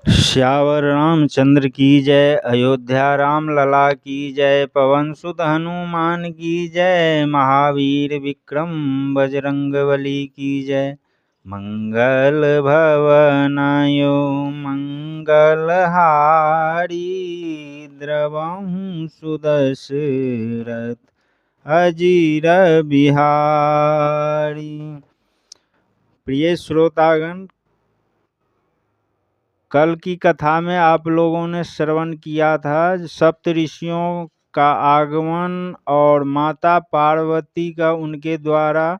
श्यावर रामचंद्र की जय। अयोध्या राम लला की जय। पवन सुत हनुमान की जय। महावीर विक्रम बजरंगबली की जय। मंगल भवनायो मंगलहारी। द्रवहु सुदशरथ अजीर बिहारी। प्रिय श्रोतागण, कल की कथा में आप लोगों ने श्रवण किया था सप्त ऋषियों का आगमन और माता पार्वती का उनके द्वारा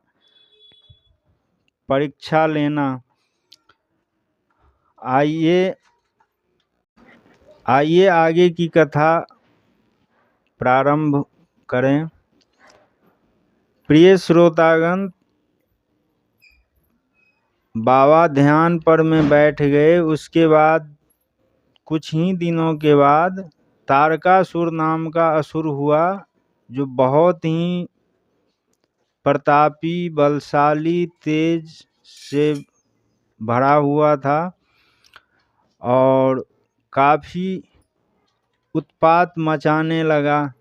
परीक्षा लेना। आइए आगे की कथा प्रारंभ करें। प्रिय श्रोतागण, बाबा ध्यान पर में बैठ गए। उसके बाद कुछ ही दिनों के बाद तारकासुर नाम का असुर हुआ, जो बहुत ही प्रतापी, बलशाली, तेज से भरा हुआ था और काफी उत्पात मचाने लगा,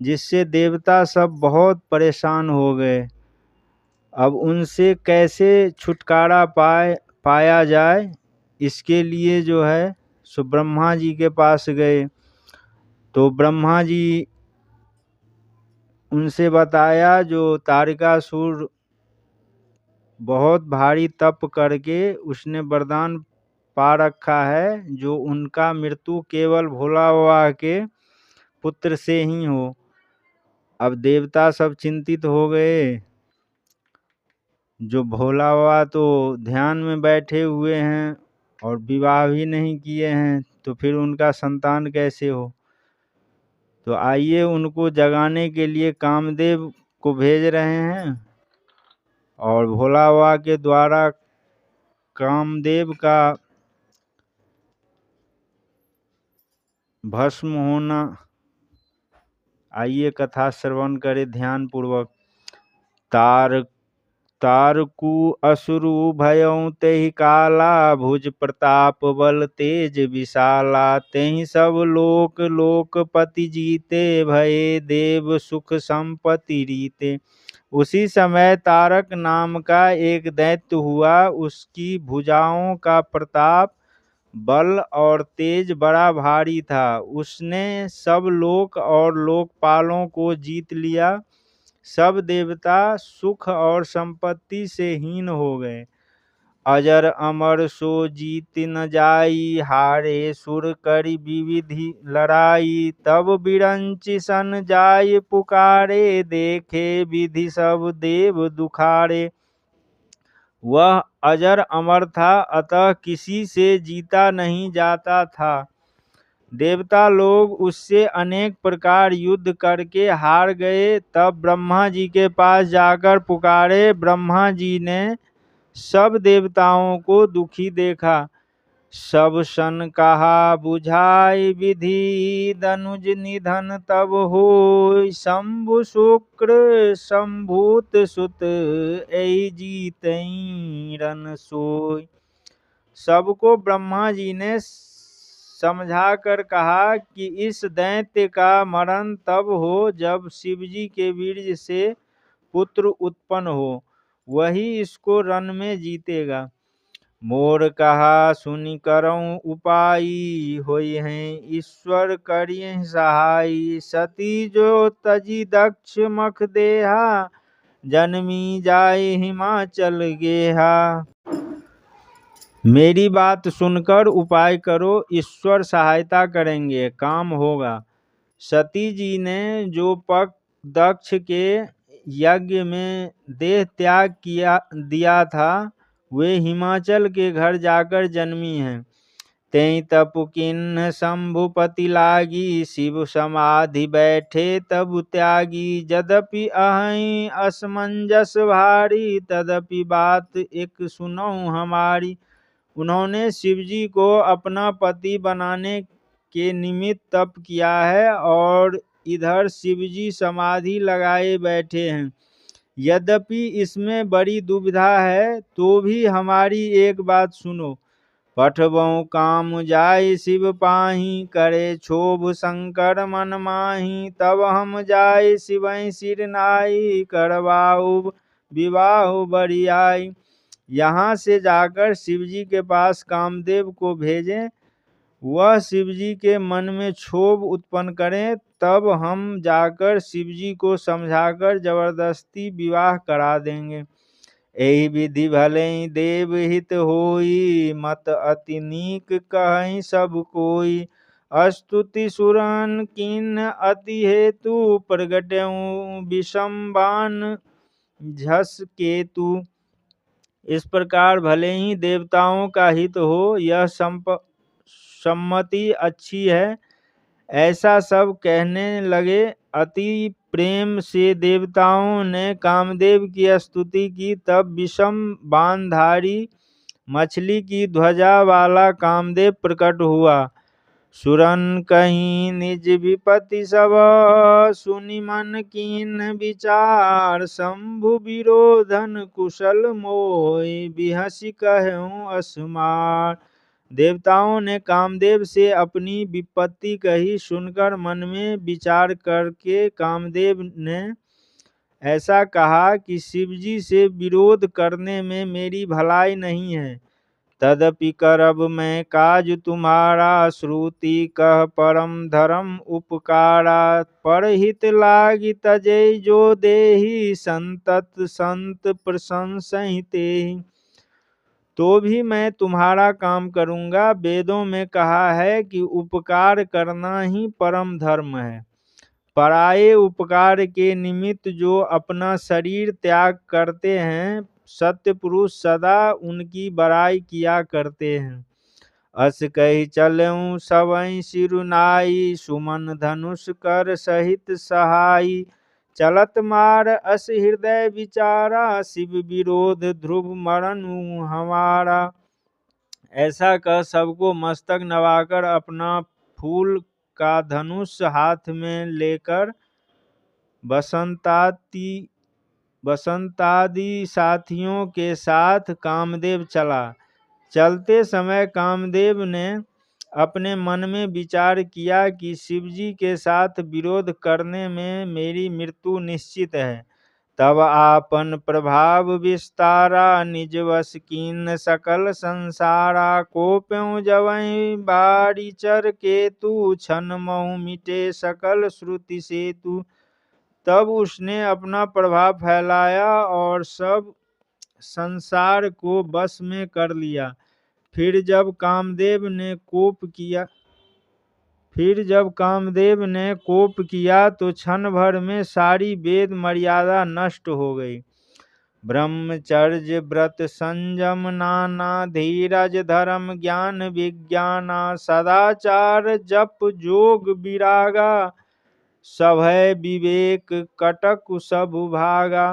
जिससे देवता सब बहुत परेशान हो गए। अब उनसे कैसे छुटकारा पाया जाए, इसके लिए जो है सो ब्रह्मा जी के पास गए। तो ब्रह्मा जी उनसे बताया, जो तारकासुर बहुत भारी तप करके उसने वरदान पा रखा है, जो उनका मृत्यु केवल भोला बाबा के पुत्र से ही हो। अब देवता सब चिंतित हो गए। जो भोला बाबा तो ध्यान में बैठे हुए हैं और विवाह भी नहीं किए हैं, तो फिर उनका संतान कैसे हो। तो आइए उनको जगाने के लिए कामदेव को भेज रहे हैं और भोला बाबा के द्वारा कामदेव का भस्म होना। आइए कथा श्रवण करें ध्यान पूर्वक। तारकु असुरु भयउ तेहि काला। भुज प्रताप बल तेज विशाला। तेहि सब लोक लोकपति जीते। भये देव सुख संपत्ति रीते। उसी समय तारक नाम का एक दैत्य हुआ। उसकी भुजाओं का प्रताप, बल और तेज बड़ा भारी था। उसने सब लोक और लोकपालों को जीत लिया। सब देवता सुख और संपत्ति से हीन हो गए। अजर अमर सो जीत न जाई। हारे सुर करि विविधि लड़ाई। तब बिरंच सन जाय पुकारे। देखे विधि सब देव दुखारे। वह अजर अमर था, अतः किसी से जीता नहीं जाता था। देवता लोग उससे अनेक प्रकार युद्ध करके हार गए। तब ब्रह्मा जी के पास जाकर पुकारे। ब्रह्मा जी ने सब देवताओं को दुखी देखा। सब सन कहा बुझाई विधि। दनुज निधन तब होय। शंभु शुक्र संभूत सुत ऐ जीतई रन सोय। सबको ब्रह्मा जी ने समझा कर कहा कि इस दैत्य का मरण तब हो जब शिव जी के वीर्य से पुत्र उत्पन्न हो, वही इसको रण में जीतेगा। मोर कहा सुनि करऊं उपाई। होई हैं ईश्वर करिए सहाई। सती जो तजी दक्ष मख देहा। जन्मी जाय हिमाचल गेहा। मेरी बात सुनकर उपाय करो, ईश्वर सहायता करेंगे, काम होगा। सती जी ने जो पग दक्ष के यज्ञ में देह त्याग दिया था, वे हिमाचल के घर जाकर जन्मी हैं। तेई तप किन्ह शंभुपति लागी। शिव समाधि बैठे तब त्यागी। यद्यपि अहै असमंजस भारी। तदपि बात एक सुनऊं हमारी। उन्होंने शिव जी को अपना पति बनाने के निमित्त तप किया है और इधर शिव जी समाधि लगाए बैठे हैं। यद्यपि इसमें बड़ी दुविधा है, तो भी हमारी एक बात सुनो। पठबऊ काम जाय शिव पाही, करे क्षोभ शंकर मन माही। तब हम जाय शिवै सिर नाई, करवाऊ विवाह बरियाई। यहाँ से जाकर शिवजी के पास कामदेव को भेजें, वह शिवजी के मन में क्षोभ उत्पन्न करें, तब हम जाकर शिवजी को समझाकर जबरदस्ती विवाह करा देंगे। एहि विधि भले देव हित होई, मत अति नीक कहि सब कोई। अस्तुति सुरन किन्न अति हेतु, प्रगट्यऊ विषम बान झस केतु। इस प्रकार भले ही देवताओं का हित हो, यह सम्मति अच्छी है, ऐसा सब कहने लगे। अति प्रेम से देवताओं ने कामदेव की स्तुति की। तब विषम बाणधारी मछली की ध्वजा वाला कामदेव प्रकट हुआ। सुरन कहीं निज विपत्ति सब, सुनि मन कीन विचार। शंभु विरोधन कुशल मोहि, बिहसि कहूँ असमार। देवताओं ने कामदेव से अपनी विपत्ति कही। सुनकर मन में विचार करके कामदेव ने ऐसा कहा कि शिवजी से विरोध करने में मेरी भलाई नहीं है। तदपि करब मैं काज तुम्हारा, श्रुति कह परम धर्म उपकारा। परहित लागी तजै जो देहि, संतत संत प्रशंसहि तेहि। तो भी मैं तुम्हारा काम करूंगा। वेदों में कहा है कि उपकार करना ही परम धर्म है। पराये उपकार के निमित्त जो अपना शरीर त्याग करते हैं, सत्य पुरुष सदा उनकी बड़ाई किया करते हैं। अस कही चलऊं सबई सिरुनाई, सुमन धनुष कर सहित सहाई। चलत मार अस हृदय विचारा, शिव विरोध ध्रुव मरनु हमारा। ऐसा कह सबको मस्तक नवाकर अपना फूल का धनुष हाथ में लेकर बसंतादि साथियों के साथ कामदेव चला। चलते समय कामदेव ने अपने मन में विचार किया कि शिवजी के साथ विरोध करने में मेरी मृत्यु निश्चित है। तब आपन प्रभाव विस्तारा, निज वश कीन सकल संसारा। कोप्यों जवै बारीचर केतु, छन महु मिटे सकल श्रुति सेतु। तब उसने अपना प्रभाव फैलाया और सब संसार को बस में कर लिया। फिर जब कामदेव ने कोप किया तो क्षण भर में सारी वेद मर्यादा नष्ट हो गई। ब्रह्मचर्य व्रत संयम नाना, धीरज धर्म ज्ञान विज्ञाना। सदाचार जप जोग विरागा, सभय विवेक कटक सब भागा।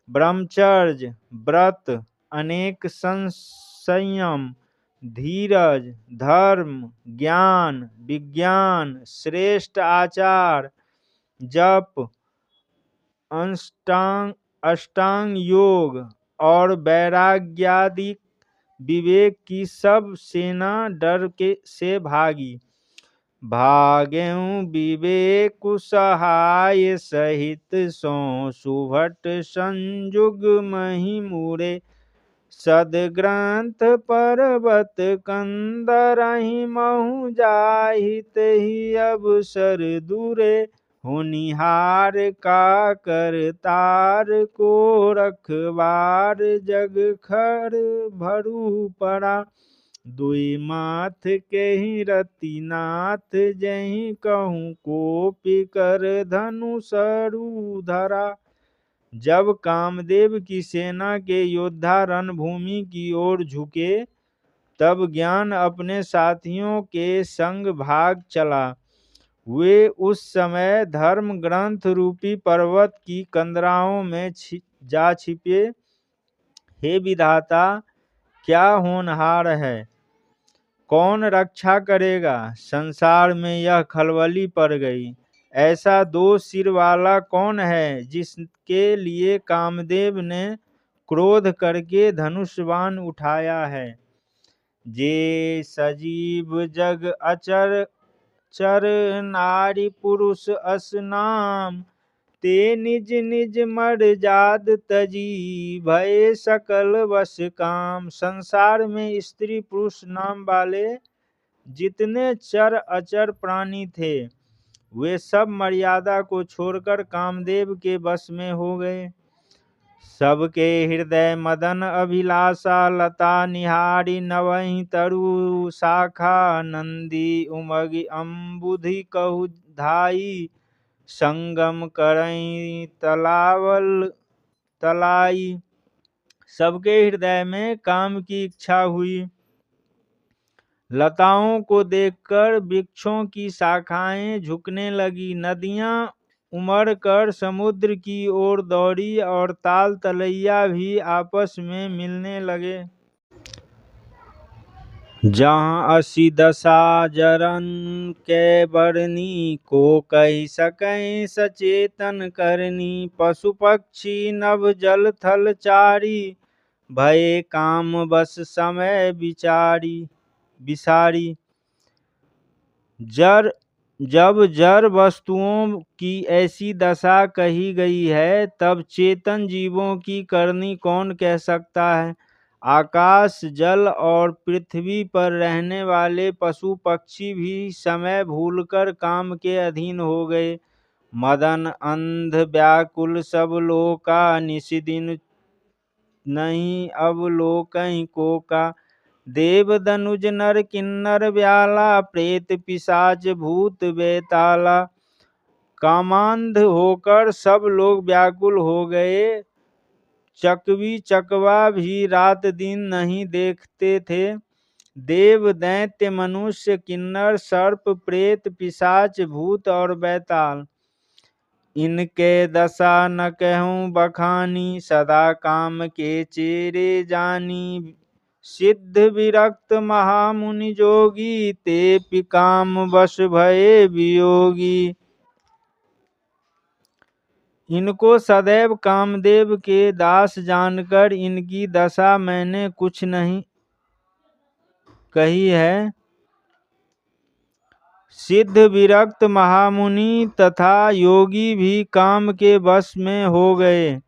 ब्रह्मचर्य व्रत, अनेक संयम, धीरज, धर्म, ज्ञान, विज्ञान, श्रेष्ठ आचार, जप, अष्टांग योग और वैराग्यादि विवेक की सब सेना डर से भागी। भाग्यऊ विवेक सहाय सहित सो, सुभट संयुग मही मुरे। सदग्रंथ पर्वत कंदरहि, महु जाहित ही अवसर दूरे। होनिहार का करतार को, रखवार जग खर भरू पड़ा। दुई माथ केहि रतिनाथ, जहि कहूँ कोपी कर धनुषरु धरा। जब कामदेव की सेना के योद्धा रणभूमि की ओर झुके, तब ज्ञान अपने साथियों के संग भाग चला। वे उस समय धर्म ग्रंथ रूपी पर्वत की कंदराओं में जा छिपे। हे विधाता, क्या होनहार है, कौन रक्षा करेगा? संसार में यह खलबली पड़ गई। ऐसा दो सिर वाला कौन है, जिसके लिए कामदेव ने क्रोध करके धनुष बाण उठाया है? जे सजीव जग अचर चर नारी पुरुष अस नाम, ते निज निज मर जाद तजी भय सकल वश काम। संसार में स्त्री पुरुष नाम वाले जितने चर अचर प्राणी थे वे सब मर्यादा को छोड़कर कामदेव के वश में हो गए। सबके हृदय मदन अभिलाषा, लता निहारी नवहि तरु शाखा। नंदी उमगि अम्बुधि कहु धाई, संगम करई तलावल तलाई। सबके हृदय में काम की इच्छा हुई। लताओं को देखकर वृक्षों की शाखाएं झुकने लगी। नदियां उमड़ कर समुद्र की ओर दौड़ी और ताल तलैया भी आपस में मिलने लगे। जहाँ असी दशा जरन के बरनी, को कही सकै सचेतन करनी। पशु पक्षी नभ जल थल चारी, भये काम बस समय विसारी। जब जड़ वस्तुओं की ऐसी दशा कही गई है तब चेतन जीवों की करनी कौन कह सकता है। आकाश जल और पृथ्वी पर रहने वाले पशु पक्षी भी समय भूलकर काम के अधीन हो गए। मदन अंध व्याकुल सब लोका, निशिदिन नहीं अब लोकहि कोका। देव दनुज नर किन्नर व्याला, प्रेत पिशाच भूत बेताला। कामांध होकर सब लोग व्याकुल हो गए। चकवी चकवा भी रात दिन नहीं देखते थे। देव दैत्य मनुष्य किन्नर सर्प प्रेत पिशाच भूत और बेताल, इनके दशा न कहूँ बखानी। सदा काम के चेरे जानी, सिद्ध विरक्त महामुनि जोगी। ते काम वश भये वियोगी। इनको सदैव कामदेव के दास जानकर इनकी दशा मैंने कुछ नहीं कही है। सिद्ध विरक्त महामुनि तथा योगी भी काम के वश में हो गए।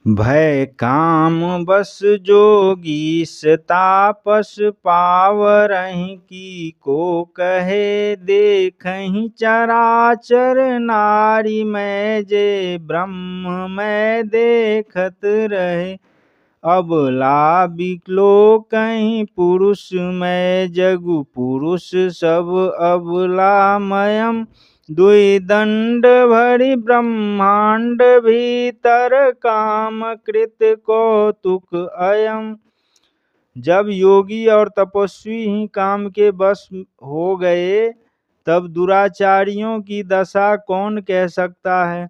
भय काम बस जोगी तापस पावरहि, की को कहे देखहि चराचर नारी। मैं जे ब्रह्म मैं देखत रहे, अबला बिलोकहि पुरुष मैं जगु। पुरुष सब अबला मयम, दुई दंड भरि ब्रह्मांड भीतर। काम कृत कौतुक अयम। जब योगी और तपस्वी ही काम के बस हो गए तब दुराचारियों की दशा कौन कह सकता है।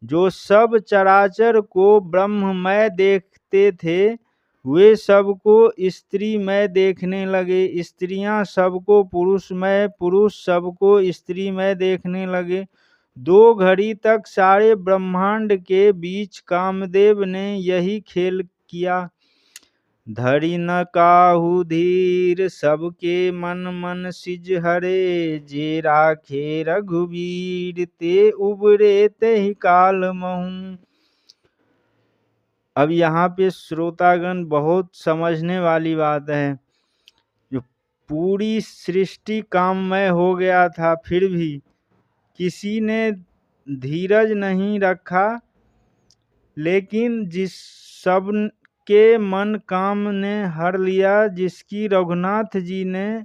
जो सब चराचर को ब्रह्ममय देखते थे वे सबको स्त्रीमय देखने लगे। स्त्रियां सबको पुरुषमय, पुरुष सबको स्त्रीमय देखने लगे। 2 घड़ी तक सारे ब्रह्मांड के बीच कामदेव ने यही खेल किया। धरि न काहू धीर सबके मन मन सिज हरे, जे राखे रघुवीर ते उबरे तेहि काल महु। अब यहाँ पे श्रोतागण बहुत समझने वाली बात है। जो पूरी सृष्टि काममय हो गया था फिर भी किसी ने धीरज नहीं रखा, लेकिन जिस सब के मन काम ने हर लिया, जिसकी रघुनाथ जी ने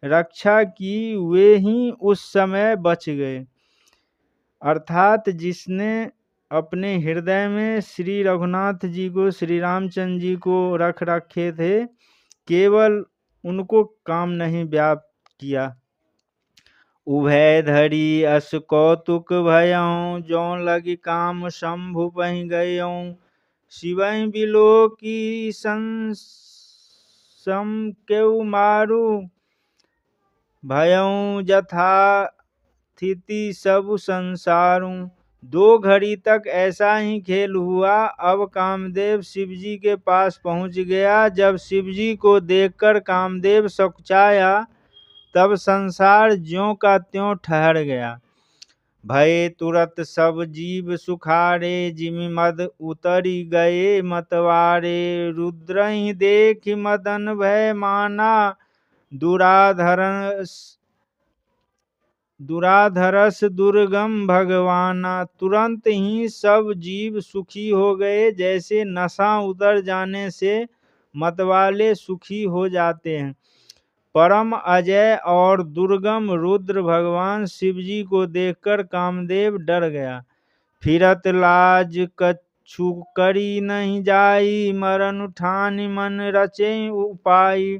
रक्षा की वे ही उस समय बच गए। अर्थात जिसने अपने हृदय में श्री रघुनाथ जी को, श्री रामचंद्र जी को रख रखे थे, केवल उनको काम नहीं व्याप्त किया। उभय धरी अस कौतुक भयऊँ, जो लगी काम शंभु पहि गयऊँ। शिवहि बिलो की सम केउ मारू, भयऊँ जथा स्थिति सब संसारू। 2 घड़ी तक ऐसा ही खेल हुआ। अब कामदेव शिवजी के पास पहुंच गया। जब शिवजी को देखकर कामदेव सकुचाया, तब संसार ज्यों का त्यों ठहर गया। भये तुरत सब जीव सुखारे, जिमि मद उतरि गए मतवारे। रुद्रहि देख मदन भय माना, दुराधरस दुर्गम भगवाना। तुरंत ही सब जीव सुखी हो गए, जैसे नशा उतर जाने से मतवाले सुखी हो जाते हैं। परम अजय और दुर्गम रुद्र भगवान शिवजी को देखकर कामदेव डर गया। फिरत लाज कछु करी नहीं जाई, मरण ठानि मन रचे उपाय।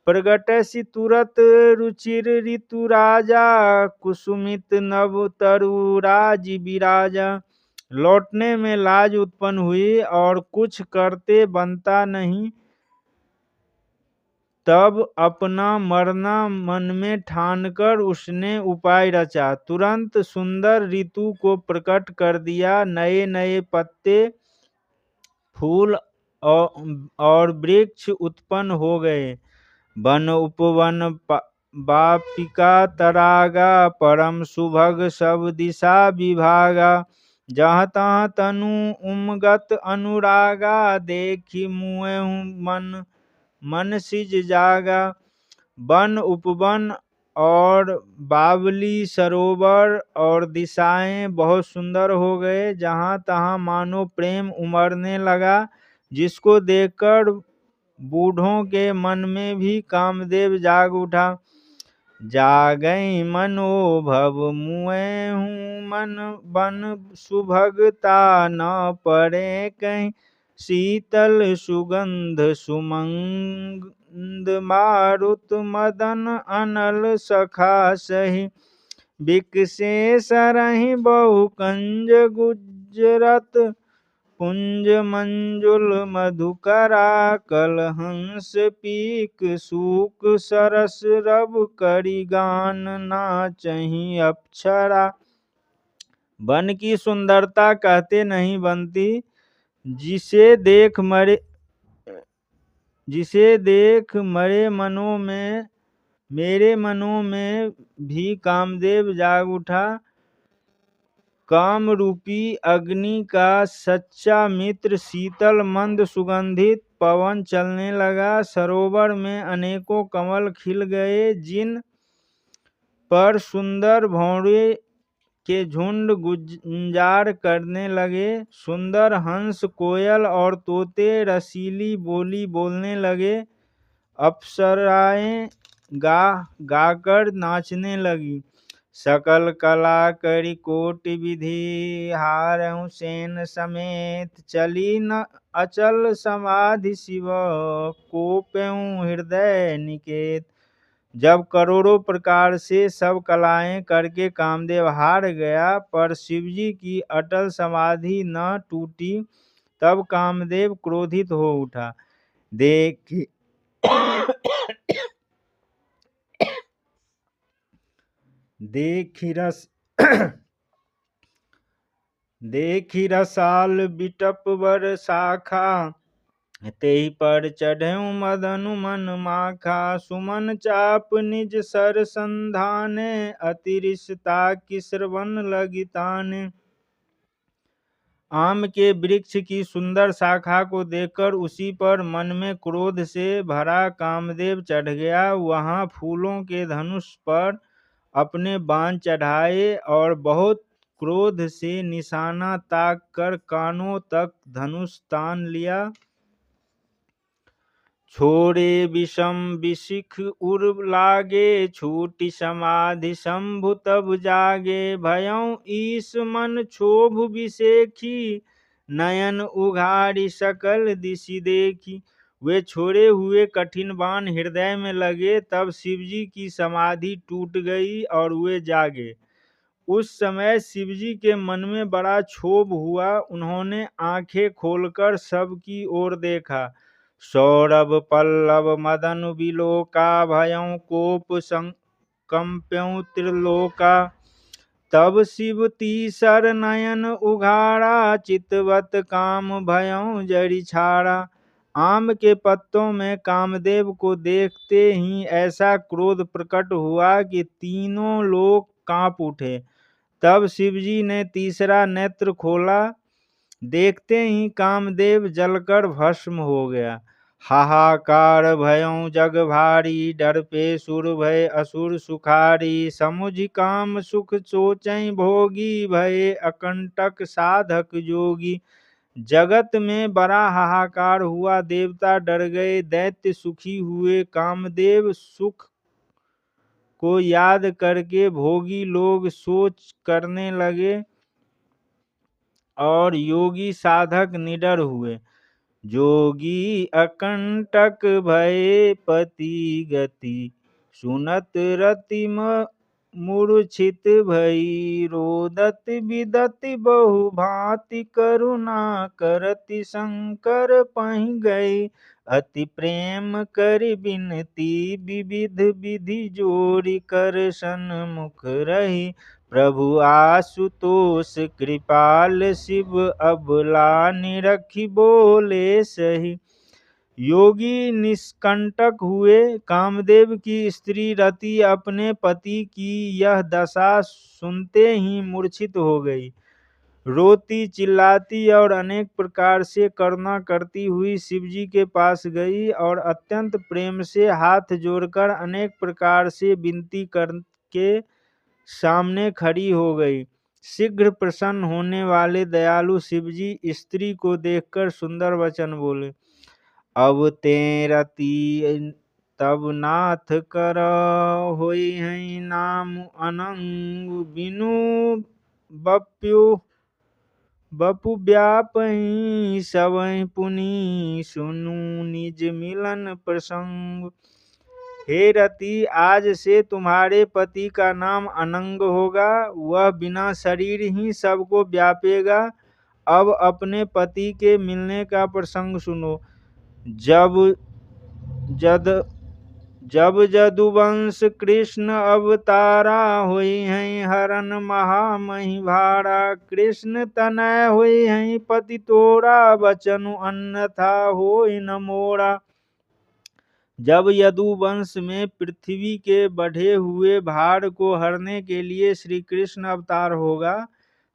प्रगटसि तुरत रुचिर ऋतु राजा, कुसुमित नभ तरु राज बिराजा। लौटने में लाज उत्पन्न हुई और कुछ करते बनता नहीं। तब अपना मरना मन में ठानकर उसने उपाय रचा। तुरंत सुंदर ऋतु को प्रकट कर दिया। नए नए पत्ते, फूल और वृक्ष उत्पन्न हो गए। वन उपवन वापिका तरागा, परम सुभग सब दिशा विभागा। जहाँ तहाँ तनु उमगत अनुरागा, देखी मुएहु मन सिज जागा। वन उपवन और बावली, सरोवर और दिशाएं बहुत सुंदर हो गए। जहाँ तहाँ मानो प्रेम उमड़ने लगा, जिसको देखकर बूढ़ों के मन में भी कामदेव जाग उठा। जागई मनोभव मुएहु मन, बन सुभगता न पड़े कहीं। शीतल सुगंध सुमंद मारुत, मदन अनल सखा सही। बिकसे सरहि बहु कंज गुजरत, पुंज मंजुल मधुकरा। कलहंस पीक सूक सरस, रब करि गान नाचहि अप्सरा। वन की सुंदरता कहते नहीं बनती, जिसे देख मेरे मनों में भी कामदेव जाग उठा। काम रूपी अग्नि का सच्चा मित्र शीतल मंद सुगंधित पवन चलने लगा। सरोवर में अनेकों कमल खिल गए, जिन पर सुंदर भौरे के झुंड गुंजार करने लगे। सुंदर हंस, कोयल और तोते रसीली बोली बोलने लगे। अप्सराएं गाकर नाचने लगी। सकल कला करि कोटि विधि, हारहु सेन समेत। चली न अचल समाधि शिव, कोप्यउ हृदय निकेत। जब करोड़ों प्रकार से सब कलाएं करके कामदेव हार गया, पर शिवजी की अटल समाधि न टूटी। तब कामदेव क्रोधित हो उठा। देखी रसाल बिटप वर शाखा, तेहि पर चढ़ऊ मदनु मन माखा। सुमन चाप निज सर संधाने, अतिरिसता की श्रवण लगिताने। आम के वृक्ष की सुंदर शाखा को देखकर उसी पर मन में क्रोध से भरा कामदेव चढ़ गया। वहां फूलों के धनुष पर अपने बाण चढ़ाए और बहुत क्रोध से निशाना ताक कर कानों तक धनुष तान लिया। छोड़े विषम विशिख उर लागे, छूटि समाधि शंभु तब जागे। भयउ ईश मन क्षोभ विषेखी, नयन उघारी सकल दिशि देखी। वे छोड़े हुए कठिन बाण हृदय में लगे। तब शिवजी की समाधि टूट गई और वे जागे। उस समय शिवजी के मन में बड़ा क्षोभ हुआ। उन्होंने आंखें खोलकर सबकी ओर देखा। सौरभ पल्लव मदन विलोका, भयउ कोप कंप्यउ त्रिलोका। तब शिव तीसर नयन उघाड़ा, चितवत काम भयों जरि छाड़ा। आम के पत्तों में कामदेव को देखते ही ऐसा क्रोध प्रकट हुआ कि तीनों लोग कांप उठे। तब शिवजी ने तीसरा नेत्र खोला, देखते ही कामदेव जलकर भस्म हो गया। हाहाकार भयों जग भारी, डर पे सुर भय असुर सुखारी। समुझ काम सुख सोचैं भोगी, भये अकंटक साधक जोगी। जगत में बड़ा हाहाकार हुआ, देवता डर गए, दैत्य सुखी हुए। कामदेव सुख को याद करके भोगी लोग सोच करने लगे और योगी साधक निडर हुए। जोगी अकंटक भये पति गति, सुनत रति मूर्छित भई। रोदत बिदत बहु भांति, करुणा करति शंकर पहि गई। अति प्रेम करि बिनती, विविध विधि जोरि कर सन्मुख रही। प्रभु आशुतोष कृपाल, शिव अबला निरखि बोले सही। योगी निष्कंटक हुए। कामदेव की स्त्री रति अपने पति की यह दशा सुनते ही मूर्छित हो गई। रोती चिल्लाती और अनेक प्रकार से करुणा करती हुई शिवजी के पास गई और अत्यंत प्रेम से हाथ जोड़कर अनेक प्रकार से विनती करके सामने खड़ी हो गई। शीघ्र प्रसन्न होने वाले दयालु शिवजी स्त्री को देखकर सुंदर वचन बोले। अब ते रति तब नाथ कर, होई हैं नाम अनंग। बिनु बपु व्यापहि, सबहि पुनि सुनु निज मिलन प्रसंग। हे रति, आज से तुम्हारे पति का नाम अनंग होगा, वह बिना शरीर ही सबको व्यापेगा। अब अपने पति के मिलने का प्रसंग सुनो। जब जदुवंश कृष्ण अवतारा, होई हैं हरन महामहि भारा। कृष्ण तनय होई हैं पति तोरा, बचनु अन्यथा होई न मोरा। जब यदुवंश में पृथ्वी के बढ़े हुए भार को हरने के लिए श्री कृष्ण अवतार होगा,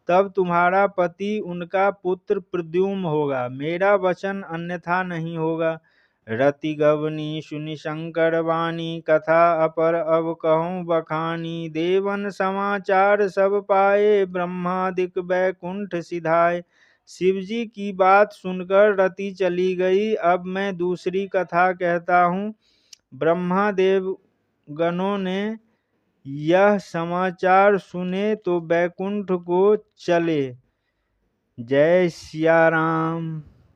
तब तुम्हारा पति उनका पुत्र प्रद्युम्न होगा। मेरा वचन अन्यथा नहीं होगा। रति गवनी सुनि शंकर वाणी, कथा अपर अब कहूँ बखानी। देवन समाचार सब पाए, ब्रह्मादिक बैकुंठ सिधाए। शिवजी की बात सुनकर रति चली गई। अब मैं दूसरी कथा कहता हूँ। ब्रह्मादेव गणों ने यह समाचार सुने तो बैकुंठ को चले। जय सिया राम।